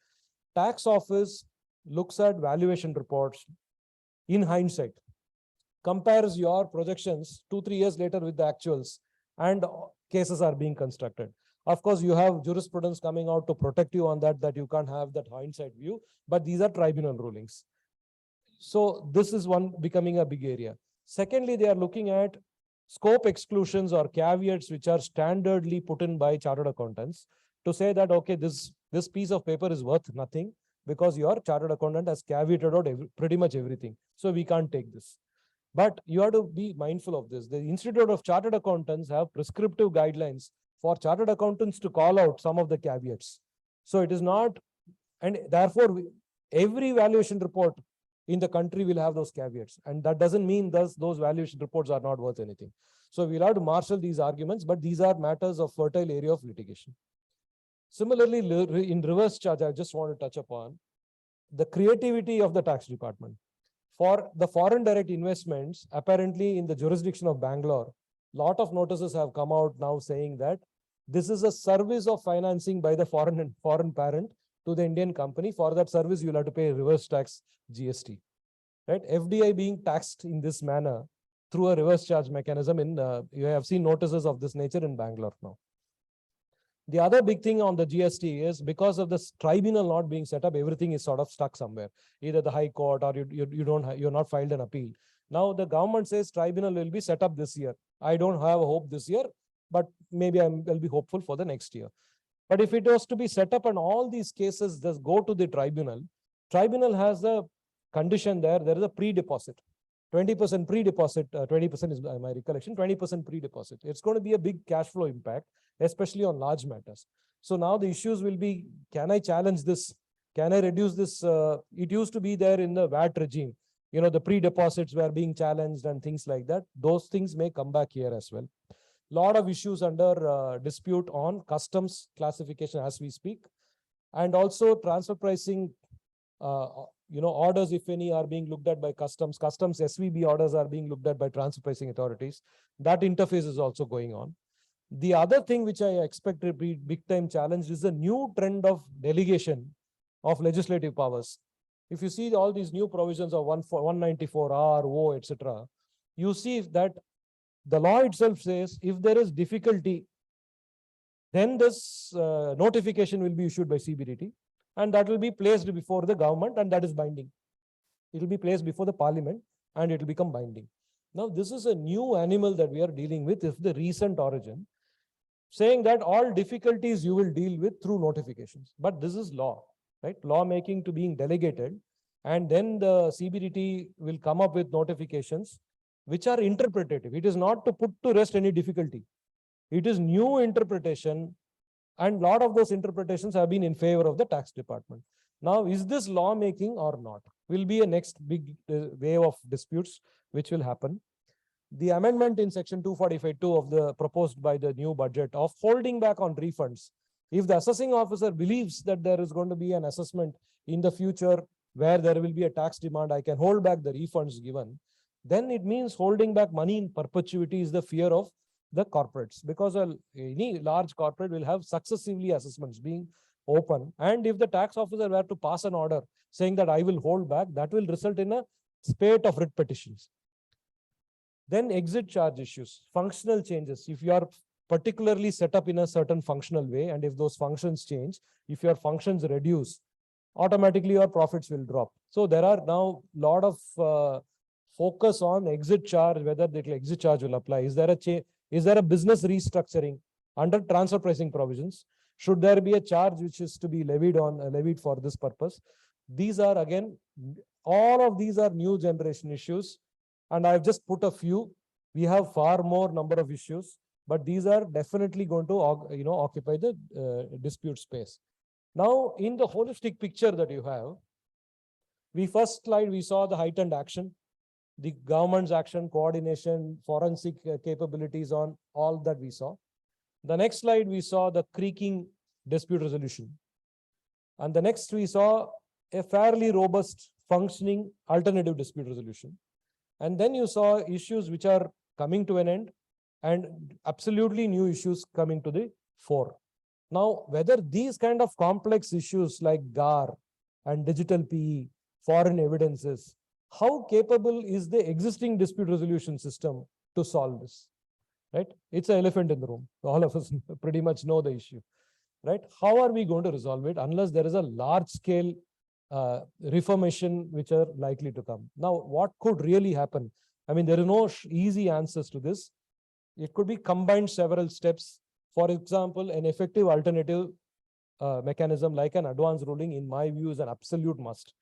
tax office looks at valuation reports in hindsight, compares your projections 2-3 years later with the actuals, and cases are being constructed. Of course, you have jurisprudence coming out to protect you on that, that you can't have that hindsight view, but these are tribunal rulings. So this is one becoming a big area. Secondly, they are looking at scope exclusions or caveats which are standardly put in by chartered accountants to say that, okay, this piece of paper is worth nothing because your chartered accountant has caveated out pretty much everything. So we can't take this. But you have to be mindful of this. The Institute of Chartered Accountants have prescriptive guidelines for chartered accountants to call out some of the caveats. So it is not, and therefore every valuation report in the country will have those caveats. And that doesn't mean those valuation reports are not worth anything. So we'll have to marshal these arguments, but these are matters of fertile area of litigation. Similarly, in reverse charge, I just want to touch upon the creativity of the tax department. For the foreign direct investments, apparently in the jurisdiction of Bangalore, lot of notices have come out now saying that this is a service of financing by the foreign parent to the Indian company. For that service, you'll have to pay reverse tax GST. Right? FDI being taxed in this manner through a reverse charge mechanism in, you have seen notices of this nature in Bangalore now. The other big thing on the GST is because of this tribunal not being set up, everything is sort of stuck somewhere. Either the High Court or you're not filed an appeal. Now the government says tribunal will be set up this year. I don't have a hope this year, but maybe I'll be hopeful for the next year. But if it was to be set up and all these cases just go to the tribunal, tribunal has a condition there is a pre-deposit. 20% pre-deposit, 20% is my recollection, 20% pre-deposit. It's going to be a big cash flow impact, especially on large matters. So now the issues will be, can I challenge this? Can I reduce this? It used to be there in the VAT regime. The pre-deposits were being challenged and things like that. Those things may come back here as well. Lot of issues under dispute on customs classification as we speak. And also transfer pricing, orders, if any, are being looked at by customs. Customs SVB orders are being looked at by transfer pricing authorities. That interface is also going on. The other thing which I expect to be big time challenge is a new trend of delegation of legislative powers. If you see all these new provisions of 194R, O, etc., you see that the law itself says if there is difficulty, then this notification will be issued by CBDT, and that will be placed before the government, and that is binding. It will be placed before the parliament and it will become binding. Now, this is a new animal that we are dealing with, if the recent origin, saying that all difficulties you will deal with through notifications. But this is law, right? Law making to being delegated, and then the CBDT will come up with notifications which are interpretative. It is not to put to rest any difficulty. It is new interpretation, and a lot of those interpretations have been in favor of the tax department. Now, is this lawmaking or not? Will be a next big wave of disputes which will happen. The amendment in section 245(2) of the proposed by the new budget of holding back on refunds. If the assessing officer believes that there is going to be an assessment in the future where there will be a tax demand, I can hold back the refunds given, then it means holding back money in perpetuity is the fear of the corporates, because any large corporate will have successively assessments being open. And if the tax officer were to pass an order saying that I will hold back, that will result in a spate of writ petitions. Then exit charge issues, functional changes. If you are particularly set up in a certain functional way, and if those functions change, if your functions reduce, automatically your profits will drop. So there are now a lot of focus on exit charge, whether the exit charge will apply. Is there a business restructuring under transfer pricing provisions? Should there be a charge which is to be levied for this purpose? These are, again, all of these are new generation issues, and I've just put a few. We have far more number of issues, but these are definitely going to occupy the dispute space. Now, in the holistic picture that you have, first slide we saw the heightened action. the government's action, coordination, forensic capabilities on all that we saw. The next slide, we saw the creaking dispute resolution. And the next, we saw a fairly robust functioning alternative dispute resolution. And then you saw issues which are coming to an end and absolutely new issues coming to the fore. Now, whether these kind of complex issues like GAR and digital PE, foreign evidences, how capable is the existing dispute resolution system to solve this? Right? It's an elephant in the room. All of us pretty much know the issue. Right? How are we going to resolve it unless there is a large scale reformation which are likely to come? Now, what could really happen? I mean, there are no easy answers to this. It could be combined several steps. For example, an effective alternative mechanism like an advance ruling, in my view, is an absolute must.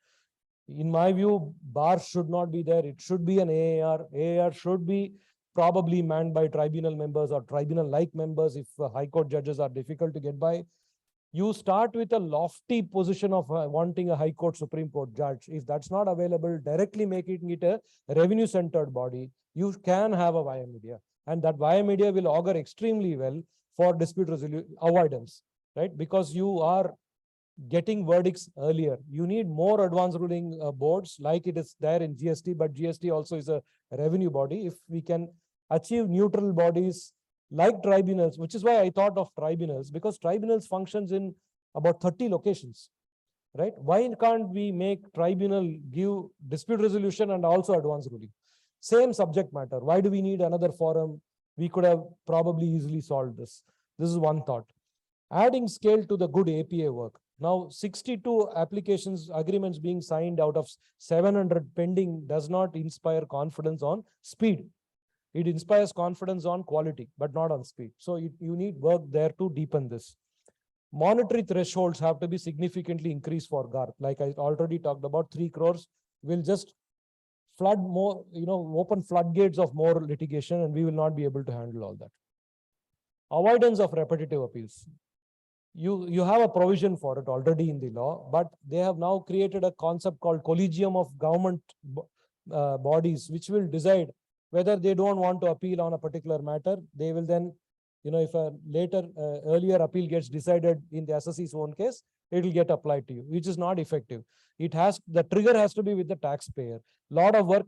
In my view, bar should not be there. It should be an AAR. AAR should be probably manned by tribunal members or tribunal-like members if high court judges are difficult to get by. You start with a lofty position of wanting a high court, Supreme Court judge. If that's not available, directly making it a revenue-centered body, you can have a via media. And that via media will augur extremely well for dispute resolution avoidance, right? Because you are getting verdicts earlier. You need more advanced ruling boards like it is there in GST, but GST also is a revenue body. If we can achieve neutral bodies like tribunals, which is why I thought of tribunals, because tribunals functions in about 30 locations, right? Why can't we make tribunal give dispute resolution and also advanced ruling? Same subject matter. Why do we need another forum? We could have probably easily solved this. This is one thought. Adding scale to the good APA work. Now, 62 applications, agreements being signed out of 700 pending does not inspire confidence on speed. It inspires confidence on quality, but not on speed. So you need work there to deepen this. Monetary thresholds have to be significantly increased for GAR. Like I already talked about, 3 crores will just flood more, open floodgates of more litigation, and we will not be able to handle all that. Avoidance of repetitive appeals. You have a provision for it already in the law, but they have now created a concept called collegium of government bodies, which will decide whether they don't want to appeal on a particular matter. They will then, if a earlier appeal gets decided in the assessee's own case, it will get applied to you, which is not effective. The trigger has to be with the taxpayer. A lot of work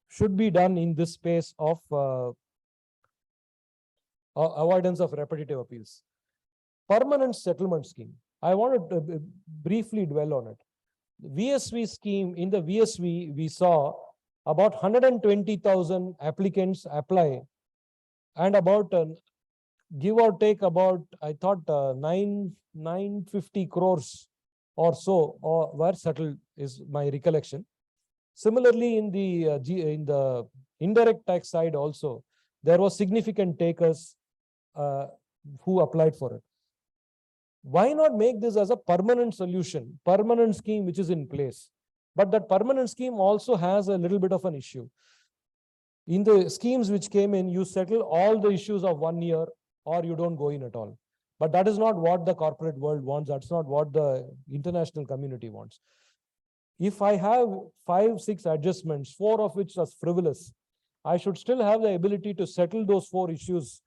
should be done in this space of avoidance of repetitive appeals. Permanent settlement scheme. I want to briefly dwell on it. VSV scheme, in the VSV, we saw about 120,000 applicants apply, and about give or take about, I thought 950 crores or so were settled, is my recollection. Similarly, in the indirect tax side also, there was significant takers who applied for it. Why not make this as a permanent solution, permanent scheme which is in place? But that permanent scheme also has a little bit of an issue. In the schemes which came in, you settle all the issues of 1 year or you don't go in at all. But that is not what the corporate world wants. That's not what the international community wants. If I have 5-6 adjustments, 4 of which are frivolous, I should still have the ability to settle those 4 issues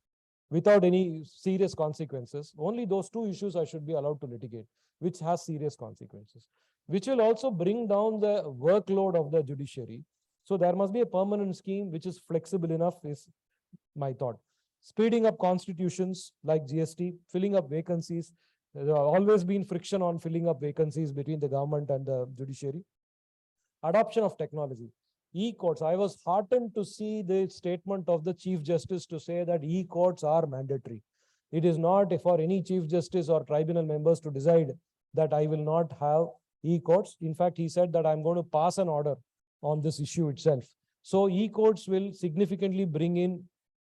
without any serious consequences. Only those 2 issues I should be allowed to litigate, which has serious consequences, which will also bring down the workload of the judiciary. So there must be a permanent scheme which is flexible enough, is my thought. Speeding up constitutions like GST, filling up vacancies. There have always been friction on filling up vacancies between the government and the judiciary. Adoption of technology. E-courts. I was heartened to see the statement of the Chief Justice to say that e-courts are mandatory. It is not for any Chief Justice or tribunal members to decide that I will not have e-courts. In fact, he said that I'm going to pass an order on this issue itself. So e-courts will significantly bring in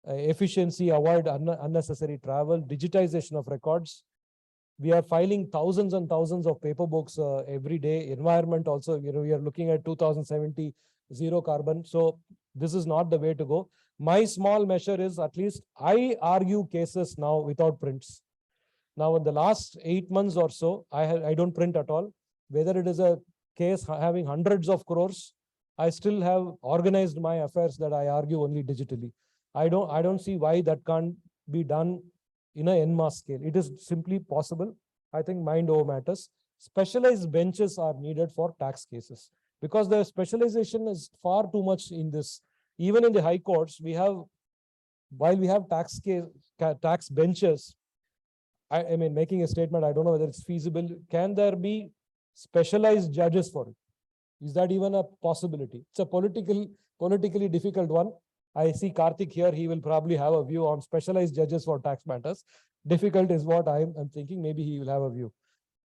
efficiency, avoid unnecessary travel, digitization of records. We are filing thousands and thousands of paper books every day. Environment also, we are looking at 2070 zero carbon. So this is not the way to go. My small measure is, at least I argue cases now without prints. Now, in the last 8 months or so, I don't print at all. Whether it is a case having hundreds of crores I still have organized my affairs that I argue only digitally. I don't see why that can't be done in a en masse scale. It is simply possible. I think mind over matters. Specialized benches are needed for tax cases because the specialization is far too much in this. Even in the high courts, while we have tax benches, I mean, making a statement, I don't know whether it's feasible. Can there be specialized judges for it? Is that even a possibility? It's a politically difficult one. I see Karthik here. He will probably have a view on specialized judges for tax matters. Difficult is what I'm thinking. Maybe he will have a view.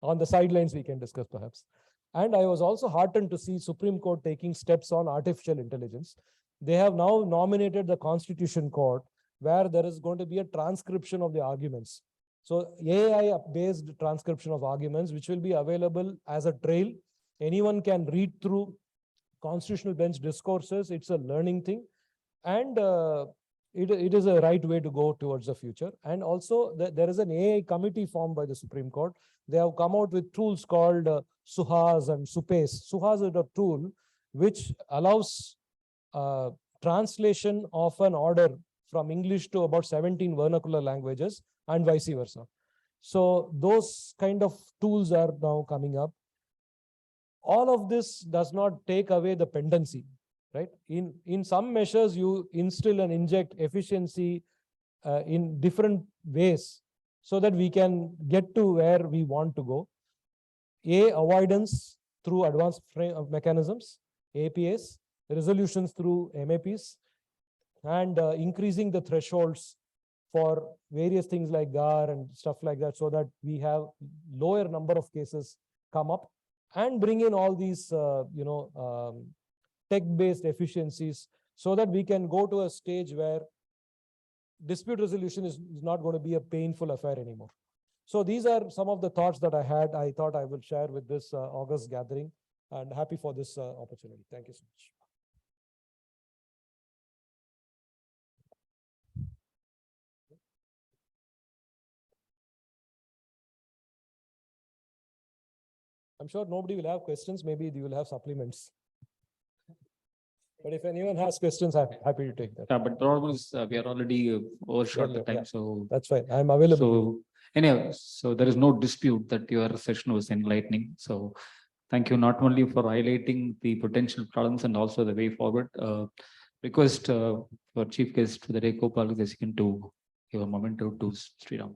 On the sidelines, we can discuss perhaps. And I was also heartened to see Supreme Court taking steps on artificial intelligence. They have now nominated the Constitution Court, where there is going to be a transcription of the arguments. So AI-based transcription of arguments, which will be available as a trail. Anyone can read through constitutional bench discourses. It's a learning thing. And it is a right way to go towards the future. And also there is an AI committee formed by the Supreme Court. They have come out with tools called Suhas and Supace. Suhas is a tool which allows translation of an order from English to about 17 vernacular languages and vice versa. So those kind of tools are now coming up. All of this does not take away the pendency, right? In some measures, you instill and inject efficiency in different ways so that we can get to where we want to go. Avoidance through advanced mechanisms, APAs, resolutions through MAPs, and increasing the thresholds for various things like GAR and stuff like that, so that we have lower number of cases come up, and bring in all these tech-based efficiencies so that we can go to a stage where dispute resolution is not going to be a painful affair anymore. So these are some of the thoughts that I had. I thought I would share with this August gathering, and happy for this opportunity. Thank you so much. I'm sure nobody will have questions. Maybe you will have supplements. But if anyone has questions, I'm happy to take that. Yeah, but the problem is we are already overshot the time. Yeah. So that's fine. I'm available. So anyway, so there is no dispute that your session was enlightening. So thank you not only for highlighting the potential problems and also the way forward. Request for chief guest for the day, Gopal, to give a moment to Sriram.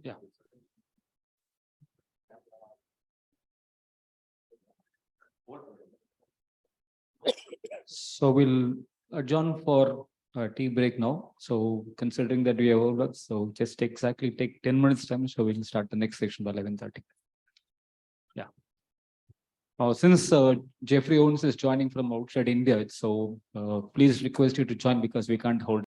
Yeah. So we'll adjourn for a tea break now. So considering that we have overworked, so just take 10 minutes time. So we'll start the next section by 11:30. Yeah. Since Jeffrey Owens is joining from outside India, so please request you to join because we can't hold